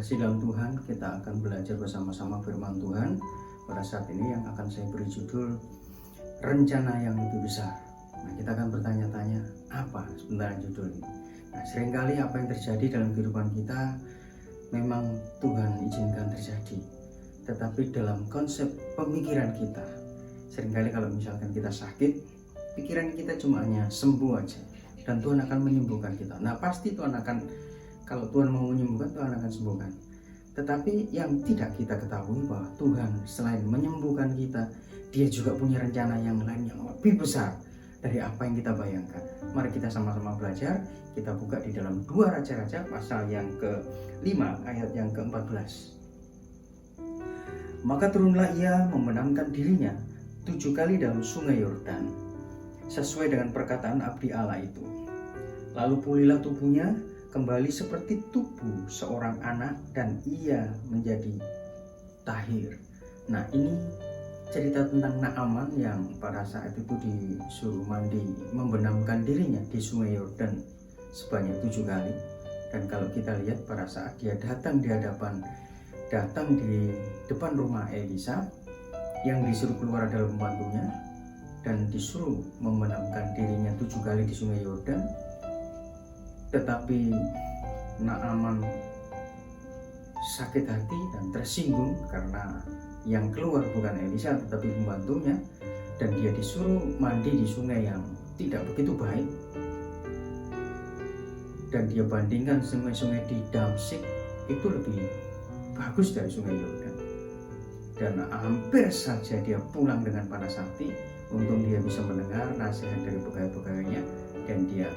Kasih dalam Tuhan, kita akan belajar bersama-sama firman Tuhan. Pada saat ini yang akan saya beri judul Rencana yang Lebih Besar. Nah, kita akan bertanya-tanya, apa sebenarnya judul ini? Nah, seringkali apa yang terjadi dalam kehidupan kita memang Tuhan izinkan terjadi. Tetapi dalam konsep pemikiran kita, seringkali kalau misalkan kita sakit, pikiran kita cuma hanya sembuh aja. Dan Tuhan akan menyembuhkan kita. Nah, pasti Tuhan akan, kalau Tuhan mau menyembuhkan, Tuhan akan sembuhkan. Tetapi yang tidak kita ketahui bahwa Tuhan selain menyembuhkan kita, Dia juga punya rencana yang lain yang lebih besar dari apa yang kita bayangkan. Mari kita sama-sama belajar. Kita buka di dalam 2 Raja-Raja pasal yang ke-5 ayat yang ke-14. Maka turunlah ia membenamkan dirinya 7 kali dalam sungai Yordan, sesuai dengan perkataan abdi Allah itu. Lalu pulihlah tubuhnya kembali seperti tubuh seorang anak dan ia menjadi tahir. Nah, ini cerita tentang Naaman yang pada saat itu disuruh mandi, membenamkan dirinya di sungai Yordan sebanyak 7 kali. Dan kalau kita lihat pada saat dia datang di depan rumah Elisa, yang disuruh keluar adalah pembantunya dan disuruh membenamkan dirinya 7 kali di sungai Yordan. Tetapi Naaman sakit hati dan tersinggung karena yang keluar bukan Elisa tetapi pembantunya, dan dia disuruh mandi di sungai yang tidak begitu baik. Dan dia bandingkan sungai-sungai di Damsyik itu lebih bagus dari sungai Yordan. Dan hampir saja dia pulang dengan panas hati. Untung dia bisa mendengar nasihat dari pegawai-pegawainya, dan dia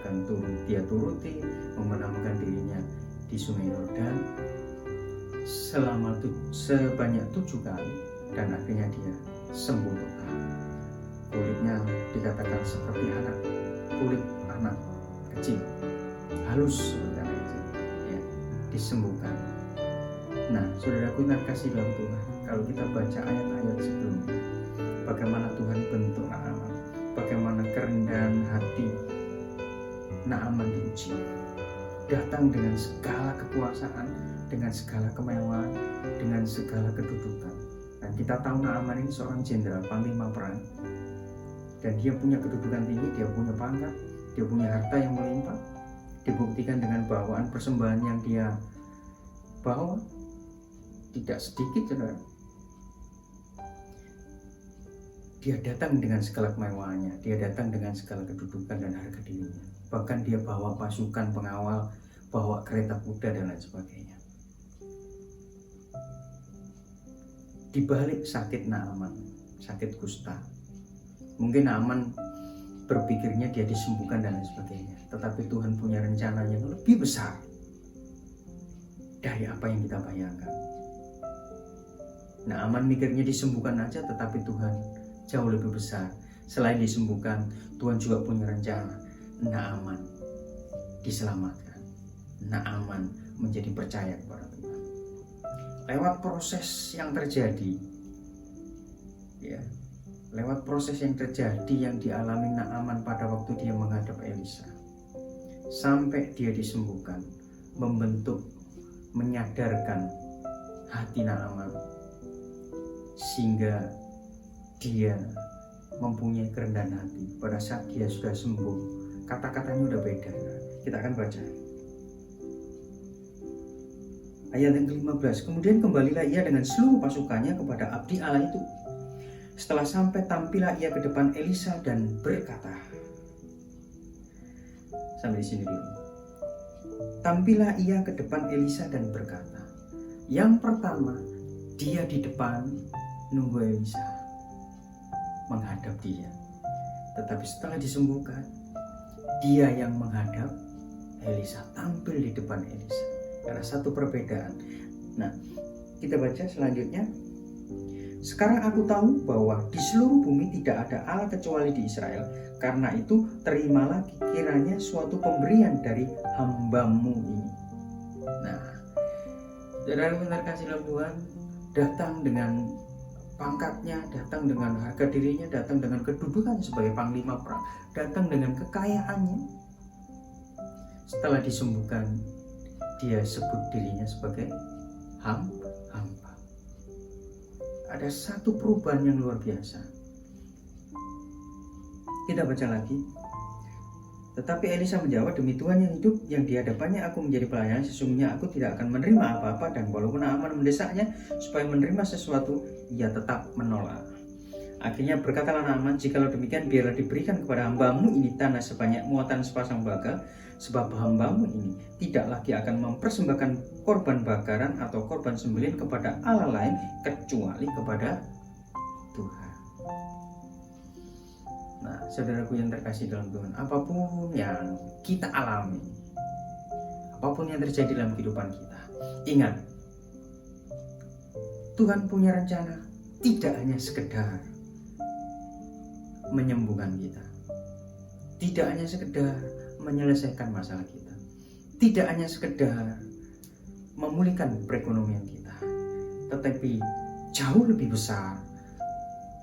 turuti membenamkan dirinya di sungai Yordan sebanyak 7 kali, dan akhirnya dia sembuh total. Kulitnya dikatakan seperti kulit anak kecil, halus seperti anak kecil, ya, disembuhkan. Nah, saudaraku yang kasih dalam Tuhan, kalau kita baca ayat-ayat sebelumnya, bagaimana Tuhan bentuk Naaman, bagaimana kerendahan hati Naaman diuji, datang dengan segala kekuasaan, dengan segala kemewahan, dengan segala kedudukan. Dan kita tahu Naaman ini seorang jenderal, panglima perang, dan dia punya kedudukan tinggi, dia punya pangkat, dia punya harta yang melimpah. Dibuktikan dengan bawaan persembahan yang dia bawa, tidak sedikit, saudara. Dia datang dengan segala kemewahannya, dia datang dengan segala kedudukan dan harga dirinya. Bahkan dia bawa pasukan pengawal, bawa kereta kuda dan lain sebagainya. Di balik sakit Naaman, sakit kusta, mungkin Naaman berpikirnya dia disembuhkan dan lain sebagainya. Tetapi Tuhan punya rencana yang lebih besar dari apa yang kita bayangkan. Naaman mikirnya disembuhkan aja, tetapi Tuhan jauh lebih besar. Selain disembuhkan, Tuhan juga punya rencana. Naaman diselamatkan, Naaman menjadi percaya kepada Tuhan. Lewat proses yang terjadi, ya, lewat proses yang terjadi yang dialami Naaman pada waktu dia menghadap Elisa, sampai dia disembuhkan, membentuk, menyadarkan hati Naaman sehingga dia mempunyai kerendahan hati. Pada saat dia sudah sembuh, kata-katanya udah beda. Kita akan baca ayat yang ke-15. Kemudian kembalilah ia dengan seluruh pasukannya kepada abdi Allah itu. Setelah sampai, tampillah ia ke depan Elisa dan berkata, sampai di sini dulu. Tampillah ia ke depan Elisa dan berkata, yang pertama, dia di depan nunggu Elisa menghadap dia. Tetapi setelah disembuhkan, dia yang menghadap Elisa, tampil di depan Elisa. Ada satu perbedaan. Nah, kita baca selanjutnya. Sekarang aku tahu bahwa di seluruh bumi tidak ada Allah kecuali di Israel. Karena itu terimalah kiranya suatu pemberian dari hambamu ini. Nah, saudara yang terkasih dalam Tuhan, datang dengan pangkatnya, datang dengan harga dirinya, datang dengan kedudukannya sebagai panglima perang, datang dengan kekayaannya. Setelah disembuhkan, dia sebut dirinya sebagai hamba. Ada satu perubahan yang luar biasa. Kita baca lagi. Tetapi Elisa menjawab, demi Tuhan yang hidup, yang di hadapannya aku menjadi pelayan, sesungguhnya aku tidak akan menerima apa-apa, dan walaupun Naaman mendesaknya supaya menerima sesuatu, ia tetap menolak. Akhirnya berkatalah Naaman, jikalau demikian biarlah diberikan kepada hambamu ini tanah sebanyak muatan sepasang bagal, sebab hambamu ini tidak lagi akan mempersembahkan korban bakaran atau korban sembelih kepada Allah lain kecuali kepada Tuhan. Nah, saudaraku yang terkasih dalam Tuhan, apapun yang kita alami, apapun yang terjadi dalam kehidupan kita, ingat, Tuhan punya rencana tidak hanya sekedar menyembuhkan kita, tidak hanya sekedar menyelesaikan masalah kita, tidak hanya sekedar memulihkan perekonomian kita, tetapi jauh lebih besar,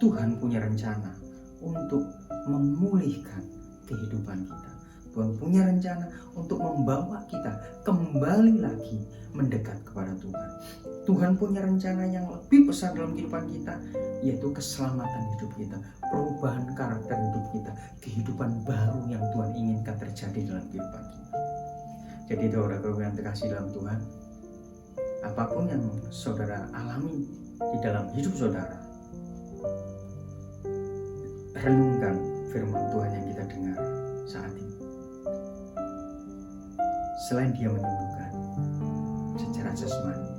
Tuhan punya rencana untuk memulihkan kehidupan kita. Tuhan punya rencana untuk membawa kita kembali lagi mendekat kepada Tuhan. Tuhan punya rencana yang lebih besar dalam kehidupan kita, yaitu keselamatan hidup kita, perubahan karakter hidup kita, kehidupan baru yang Tuhan inginkan terjadi dalam kehidupan kita. Jadi saudara-saudara yang terkasih dalam Tuhan, apapun yang saudara alami di dalam hidup saudara, renungkan firman Tuhan yang kita dengar saat ini. Selain Dia menyembuhkan secara jasmani,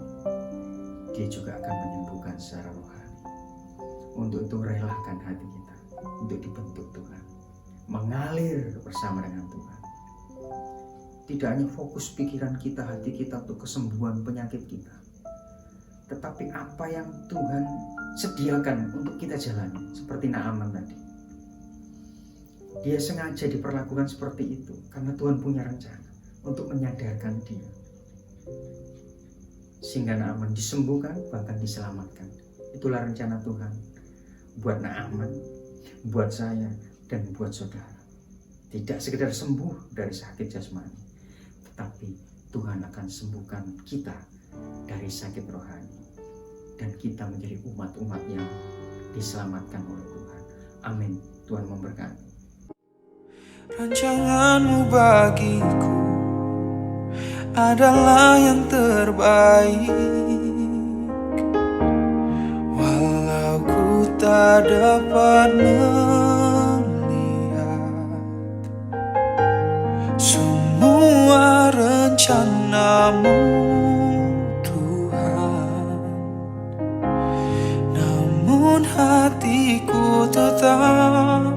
Dia juga akan menyembuhkan secara rohani. Untuk itu relakan hati kita untuk dibentuk Tuhan, mengalir bersama dengan Tuhan. Tidak hanya fokus pikiran kita, hati kita untuk kesembuhan penyakit kita, tetapi apa yang Tuhan sediakan untuk kita jalani, seperti Naaman tadi. Dia sengaja diperlakukan seperti itu karena Tuhan punya rencana untuk menyadarkan dia, sehingga Naaman disembuhkan, bahkan diselamatkan. Itulah rencana Tuhan buat Naaman, buat saya, dan buat saudara. Tidak sekedar sembuh dari sakit jasmani, tetapi Tuhan akan sembuhkan kita dari sakit rohani, dan kita menjadi umat-umat yang diselamatkan oleh Tuhan. Amin. Tuhan memberkati. Rancanganmu bagiku adalah yang terbaik, walau ku tak dapat melihat semua rencanamu, Tuhan. Namun hatiku tetap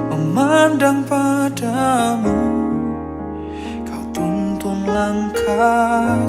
memandang padamu, kau tuntun langkah